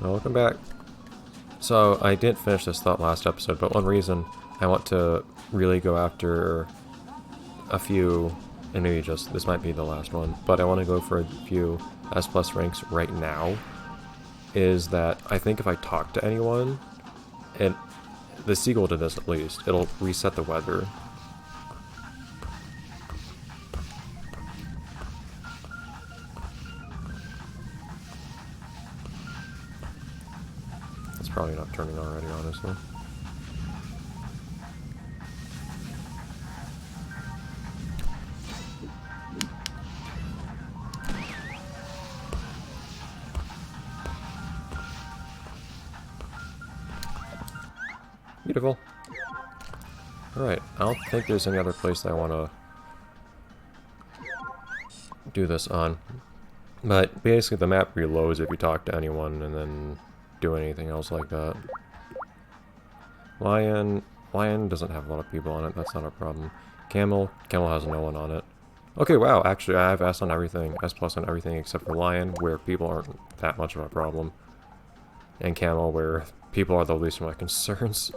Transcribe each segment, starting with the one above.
Welcome back. So, I didn't finish this thought last episode, but one reason I want to really go after a few, and maybe just, this might be the last one, but I want to go for a few S plus ranks right now, is that I think if I talk to anyone, and the seagull did this at least, it'll reset the weather. It's probably not turning already, honestly. Beautiful. Alright, I don't think there's any other place that I want to do this on. But basically the map reloads if you talk to anyone and then do anything else like that. Lion doesn't have a lot of people on it, that's not a problem. Camel has no one on it. Okay, wow, actually I have S on everything, S plus on everything except for Lion, where people aren't that much of a problem. And Camel, where people are the least of my concerns.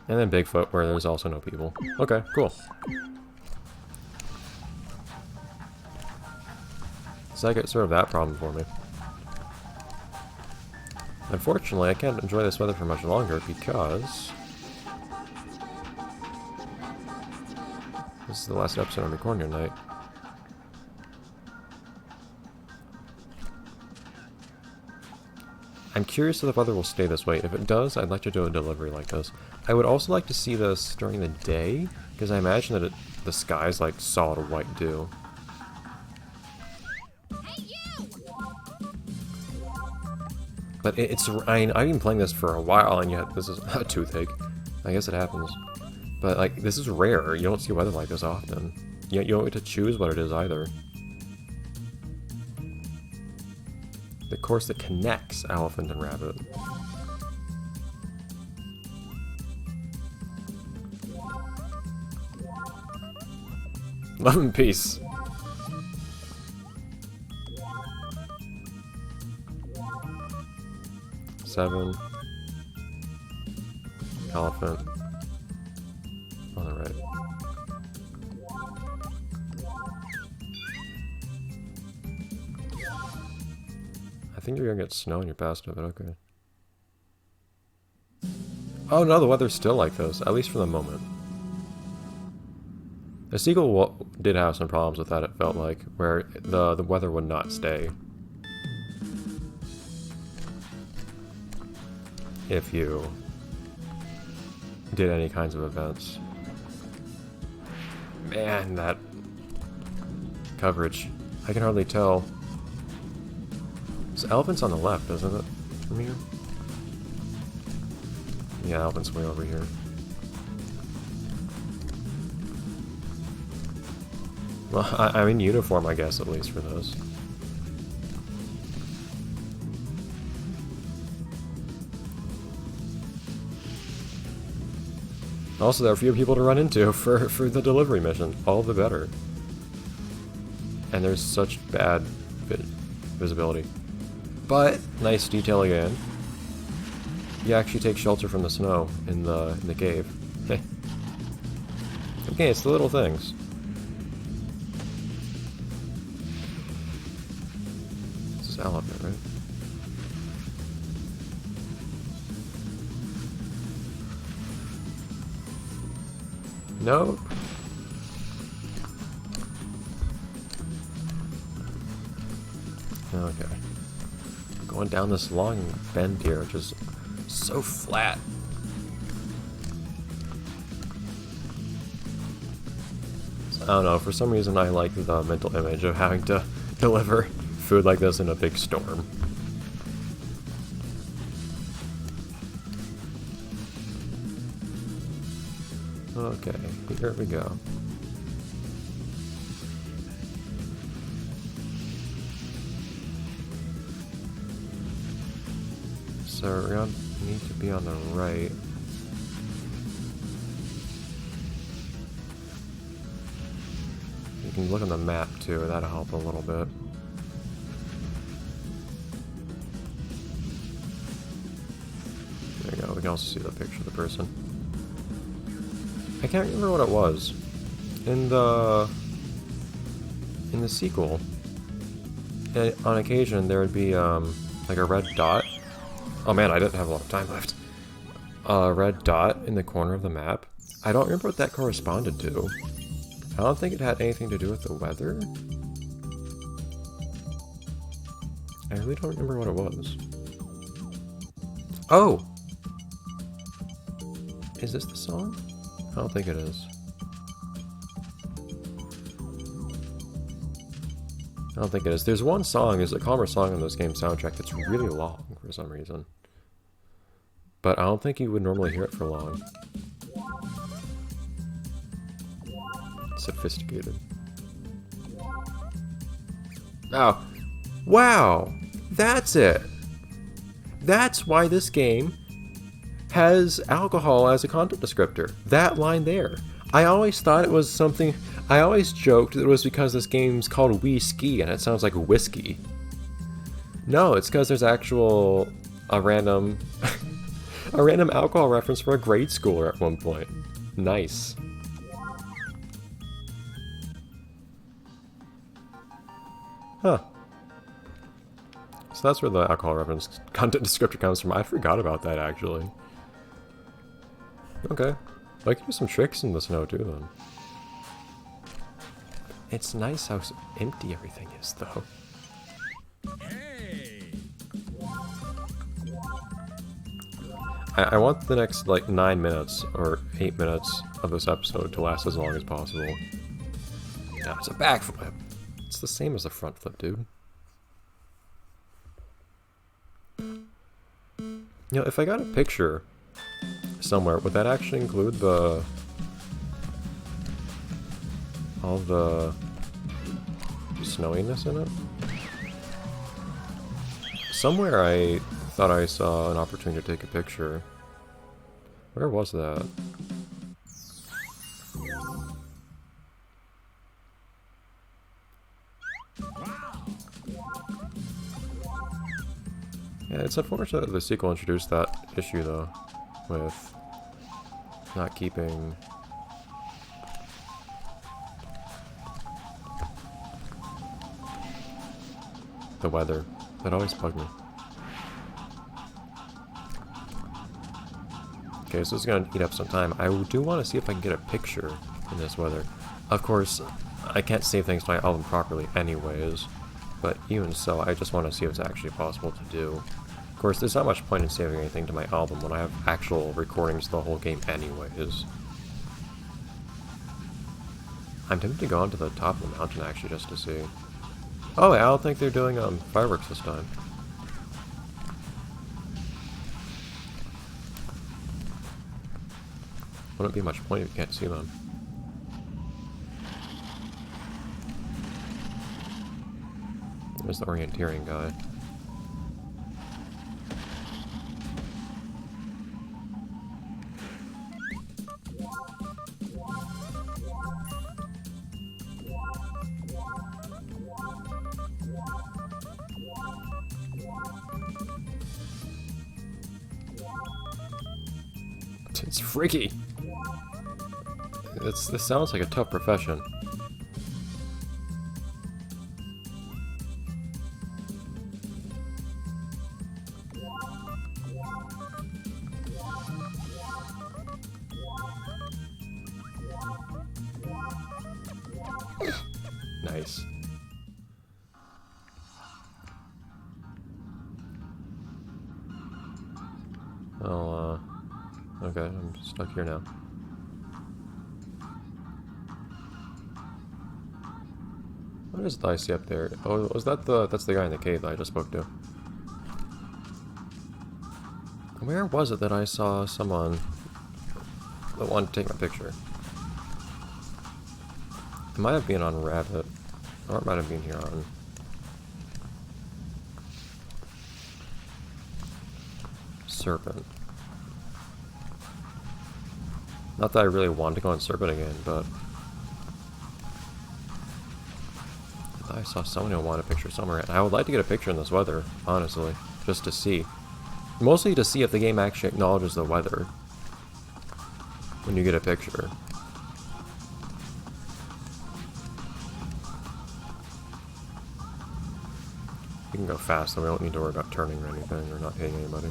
And then Bigfoot, where there's also no people. Okay, cool. So I get sort of that problem for me. Unfortunately, I can't enjoy this weather for much longer because this is the last episode I'm recording tonight. I'm curious if the weather will stay this way. If it does, I'd like to do a delivery like this. I would also like to see this during the day, because I imagine that the sky's like solid white dew. But I've been playing this for a while, and yet this is a toothache. I guess it happens. But like, this is rare. You don't see weather like this often. You don't get to choose what it is either. The course that connects elephant and rabbit. Love and peace. Seven. Elephant. On the right. I think you're gonna get snow when you're past it, but okay. Oh no, the weather's still like this, at least for the moment. The seagull did have some problems with that, it felt like, where the weather would not stay. If you did any kinds of events. Man, that coverage. I can hardly tell. So elephant's on the left, isn't it? From here? Yeah, elephant's way over here. Well, I'm in uniform, I guess, at least for this. Also, there are fewer people to run into for the delivery mission. All the better. And there's such bad visibility. But, nice detail again. You actually take shelter from the snow in the cave. Okay, it's the little things. This is elephant, right? Nope. Okay. Going down this long bend here, which is so flat. So, I don't know, for some reason I like the mental image of having to deliver food like this in a big storm. Okay, here we go. So we're gonna need to be on the right. You can look on the map too, that'll help a little bit. can also see the picture of the person. I can't remember what it was. In the sequel, on occasion there would be like a red dot. Oh man, I didn't have a lot of time left. A red dot in the corner of the map. I don't remember what that corresponded to. I don't think it had anything to do with the weather. I really don't remember what it was. Oh! Is this the song? I don't think it is. I don't think it is. There's one song, there's a calmer song on this game's soundtrack that's really long for some reason. But I don't think you would normally hear it for long. Sophisticated. Oh. Wow! That's it! That's why this game has alcohol as a content descriptor. That line there. I always thought it was something... I always joked that it was because this game's called Wee Ski and it sounds like whiskey. No, it's because there's a random... a random alcohol reference for a grade schooler at one point. Nice. Huh. So that's where the alcohol reference content descriptor comes from. I forgot about that, actually. Okay. I can do some tricks in the snow, too, then. It's nice how empty everything is, though. I want the next, like, 9 minutes or 8 minutes of this episode to last as long as possible. Now it's a backflip. It's the same as a front flip, dude. You know, if I got a picture somewhere, would that actually include all the snowiness in it? Somewhere I thought I saw an opportunity to take a picture. Where was that? Yeah, it's unfortunate that the sequel introduced that issue, though, with not keeping the weather. That always bugged me. Okay, so this is going to eat up some time. I do want to see if I can get a picture in this weather. Of course, I can't save things to my album properly anyways, but even so, I just want to see if it's actually possible to do. Of course, there's not much point in saving anything to my album when I have actual recordings of the whole game anyways. I'm tempted to go onto the top of the mountain actually just to see. Oh, I don't think they're doing fireworks this time. Wouldn't be much point if you can't see them. There's the orienteering guy. It's freaky. This sounds like a tough profession. Nice. Oh, okay, I'm stuck here now. What is the I see up there? Oh, was that that's the guy in the cave that I just spoke to. Where was it that I saw someone that wanted to take my picture? It might have been on Rabbit, or it might have been here on Serpent. Not that I really want to go on Serpent again, but I saw someone who wanted a picture somewhere, and I would like to get a picture in this weather, honestly, just to see. Mostly to see if the game actually acknowledges the weather when you get a picture. You can go fast, so we don't need to worry about turning or anything, or not hitting anybody.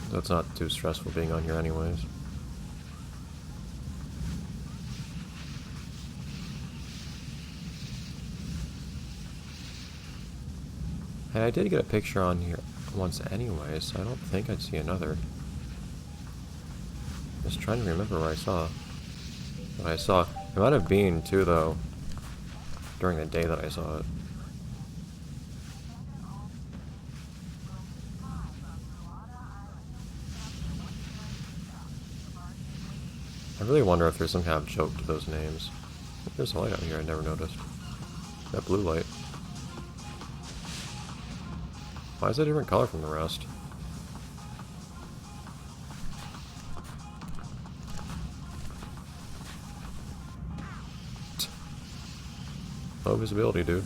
So it's not too stressful being on here anyways. And I did get a picture on here once anyway, so I don't think I'd see another. Just trying to remember where I saw. What I saw. It might have been too, though, during the day that I saw it. I really wonder if there's some kind of joke to those names. There's a light out here I never noticed. That blue light. Why is it a different color from the rest? Low visibility, dude.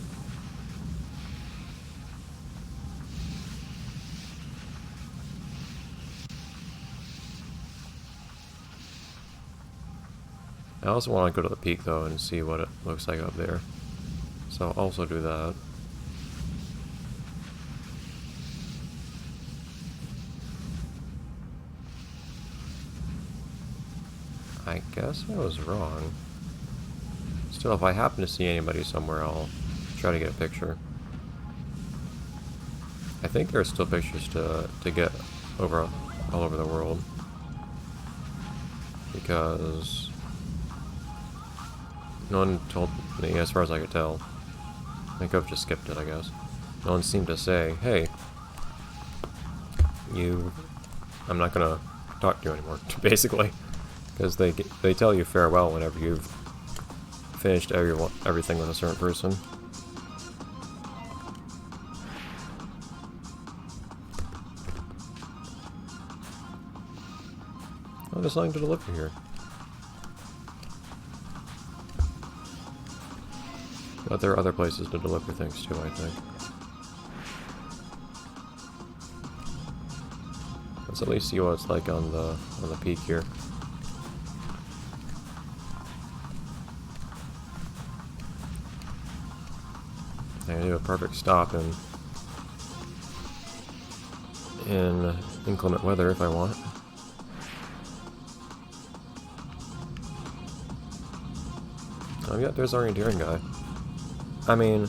I also want to go to the peak though and see what it looks like up there. So I'll also do that. I guess I was wrong. Still, if I happen to see anybody somewhere, I'll try to get a picture. I think there are still pictures to get over all over the world. Because no one told me, as far as I could tell. I think I've just skipped it, I guess. No one seemed to say, hey, I'm not gonna talk to you anymore, basically. Because they tell you farewell whenever you've finished everything with a certain person. Oh, there's nothing to deliver here. But there are other places to deliver things too, I think. Let's at least see what it's like on the peak here. I can do a perfect stop in inclement weather if I want. Oh yeah, there's orienteering guy. I mean,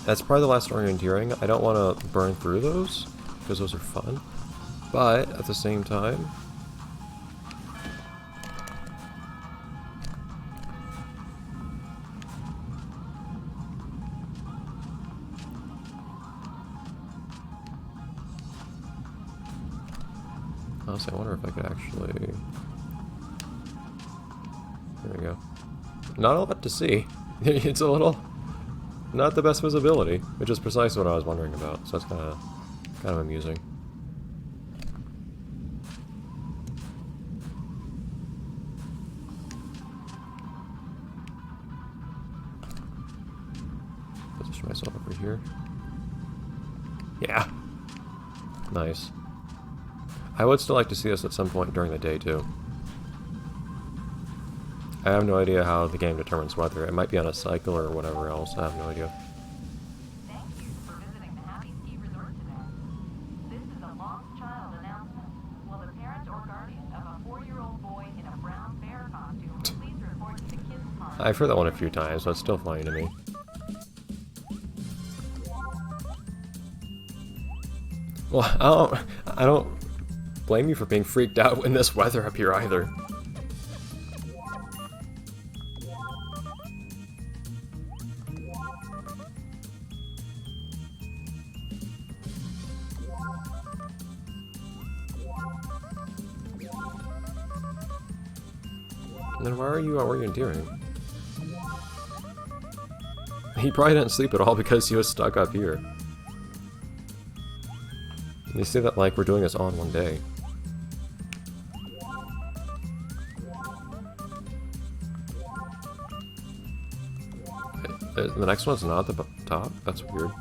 that's probably the last orienteering. I don't want to burn through those, because those are fun. But, at the same time, honestly, I wonder if I could actually... There we go. Not a lot to see. It's a little... not the best visibility, which is precisely what I was wondering about, so that's kind of amusing. Position myself over here. Yeah! Nice. I would still like to see this at some point during the day, too. I have no idea how the game determines weather. It might be on a cycle or whatever else. I have no idea. Thank you for visiting the Happy Ski Resort today. This is a lost child announcement. Will the parent or guardian of a 4-year-old boy in a brown bear costume please report to the kids' pond? I've heard that one a few times, but it's still funny to me. Well, I don't blame you for being freaked out in this weather up here either. Then why are you orienteering? He probably didn't sleep at all because he was stuck up here. You say that like we're doing this all in one day. The next one's not at the top? That's weird.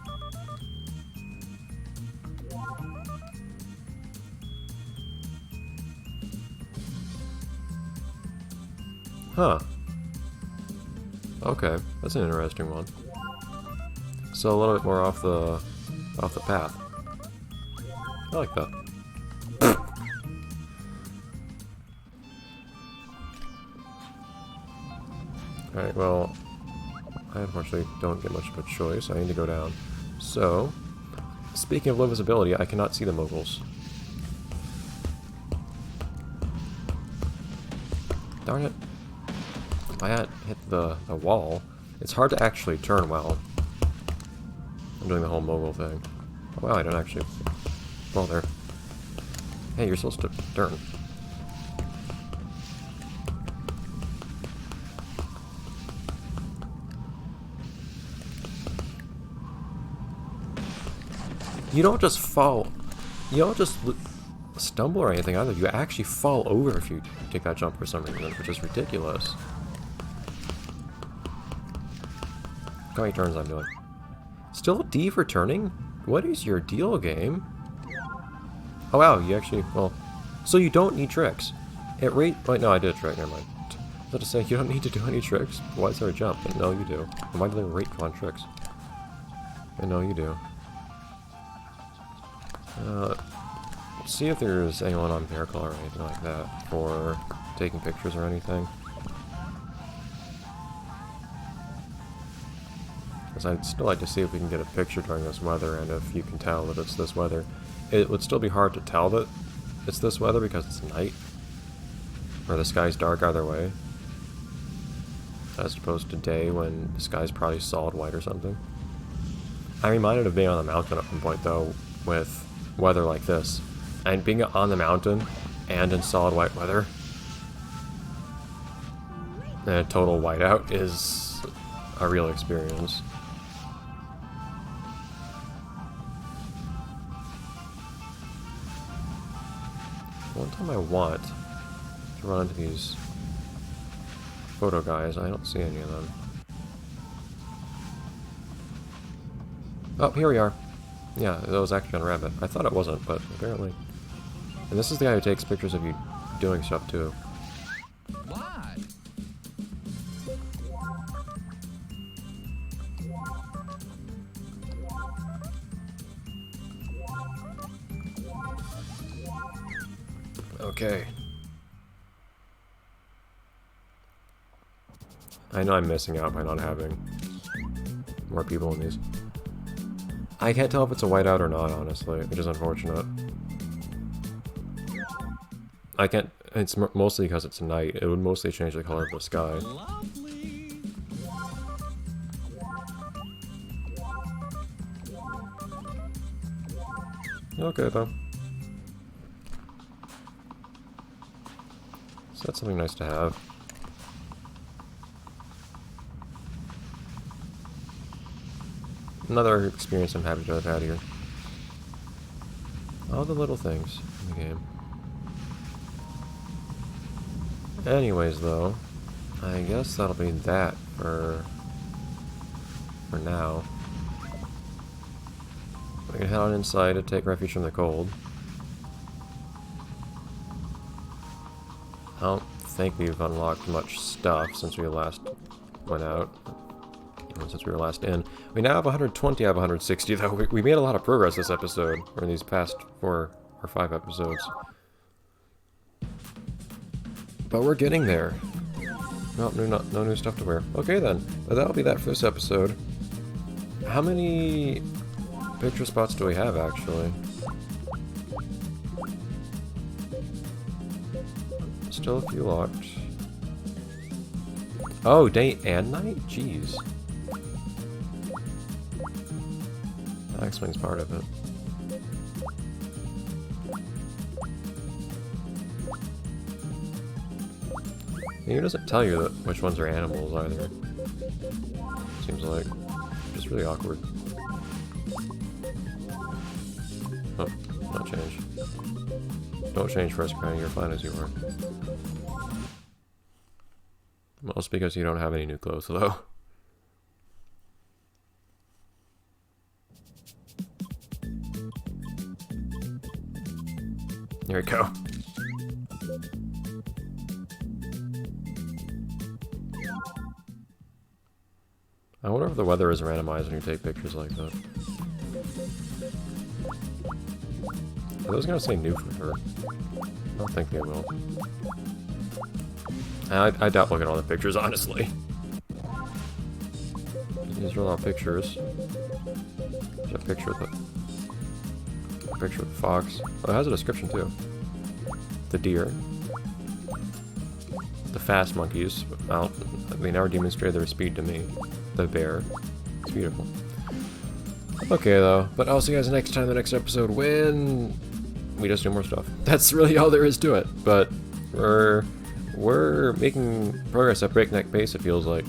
Huh. Okay, that's an interesting one. So a little bit more off the path. I like that. Alright, well, I unfortunately don't get much of a choice. I need to go down. So, speaking of low visibility, I cannot see the moguls. Darn it. If I had hit the wall, it's hard to actually turn well. I'm doing the whole mogul thing. Oh, wow, I don't actually... Well, there. Hey, you're supposed to turn. You don't just fall. You don't just stumble or anything either. You actually fall over if you take that jump for some reason, which is ridiculous. Look how many turns I'm doing. Still a D for turning? What is your deal, game? Oh wow, you actually, well, so you don't need tricks. Wait, no, I did a trick, never mind. I was about to say, you don't need to do any tricks. Why is there a jump? But no, you do. Why do they rate on tricks? I know you do. Let's see if there's anyone on Miracle or anything like that for taking pictures or anything. Because I'd still like to see if we can get a picture during this weather, and if you can tell that it's this weather. It would still be hard to tell that it's this weather because it's night, or the sky's dark either way, as opposed to day when the sky's probably solid white or something. I'm reminded of being on the mountain at one point though, with weather like this, and being on the mountain and in solid white weather, and a total whiteout is a real experience. One time I want to run into these photo guys, I don't see any of them. Oh, here we are. Yeah, that was actually on Rabbit. I thought it wasn't, but apparently. And this is the guy who takes pictures of you doing stuff too. What? Okay. I know I'm missing out by not having more people in these. I can't tell if it's a whiteout or not, honestly, which is unfortunate. I can't, it's mostly because it's night. It would mostly change the color of the sky. Lovely. Okay, though. So that's something nice to have. Another experience I'm happy to have had here. All the little things in the game. Anyways, though, I guess that'll be that for now. We can head on inside to take refuge from the cold. I don't think we've unlocked much stuff since we last went out. Since we were last in. We now have 120 out of 160, though. We made a lot of progress this episode, or in these past 4 or 5 episodes. But we're getting there. Nope, no new stuff to wear. Okay then, but that'll be that for this episode. How many picture spots do we have, actually? Still a few locked. Oh, day and night? Jeez. That explains part of it. It doesn't tell you which ones are animals either. Seems like. Just really awkward. Oh, not change. Don't change first, Granny, you're fine as you are. Mostly because you don't have any new clothes, though. Here we go. I wonder if the weather is randomized when you take pictures like that. Are those gonna say new for her? I don't think they will. I doubt looking at all the pictures, honestly. These are a lot of pictures. There's a picture of the fox. Oh, it has a description too. The deer. The fast monkeys. Well, they never demonstrated their speed to me. The bear. It's beautiful. Okay though, but I'll see you guys next time, the next episode, when we just do more stuff. That's really all there is to it. But we're making progress at breakneck pace, it feels like.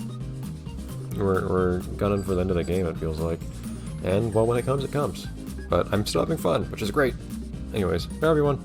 We're gunning for the end of the game, it feels like. And well, when it comes, it comes. But I'm still having fun, which is great. Anyways, bye everyone.